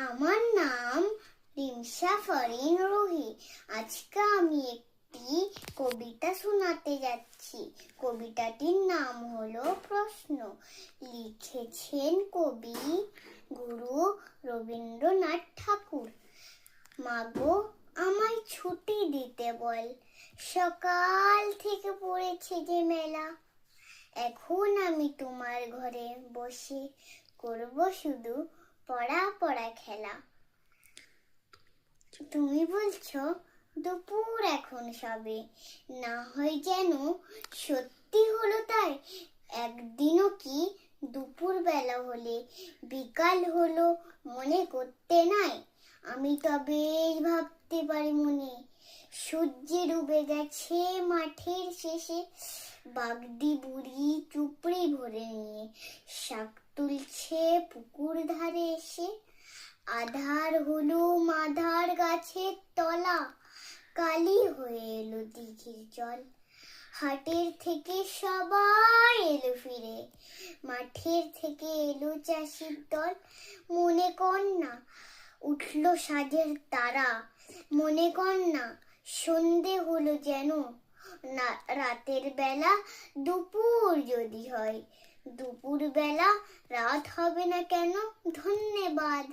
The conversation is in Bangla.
আমার নাম রিমসা ফরিন রুহি। আজকে আমি একটি কবিতা শোনাতে যাচ্ছি। কবিতাটির নাম হলো প্রশ্ন। লিখেছেন কবি গুরু রবীন্দ্রনাথ ঠাকুর। মাগো, আমায় ছুটি দিতে বল, সকাল থেকে পড়েছে যে মেলা। এখন আমি তোমার ঘরে বসে করব শুধু পড়া পড়া খেলা। তুমি বলছো দুপুর এখন সবে, না হয় যেন সত্যি হলো তাই। একদিনও কি দুপুর বেলা হলে বিকাল হলো মনে করতে নাই? আমি তবে ভাবতে পারি মনে, সূর্য ডুবে গেছে মাঠের শেষে। বাগদি বুড়ি চুপড়ি ভরে নিয়ে শাক তুলছে পুকুর ধারে এসে। আধার হলো মাধার গাছের তলা, কালি হয়ে এলো দিঘির জল। হাটের থেকে সবাই এলো ফিরে, মাঠের থেকে এলো চাষির দল। মনে কর না উঠলো সাজের তারা, মনে কর না সন্ধে হলো যেন। না রাতের বেলা দুপুর যদি হয়, দুপুর বেলা রাত হবে না কেন? ধন্যবাদ।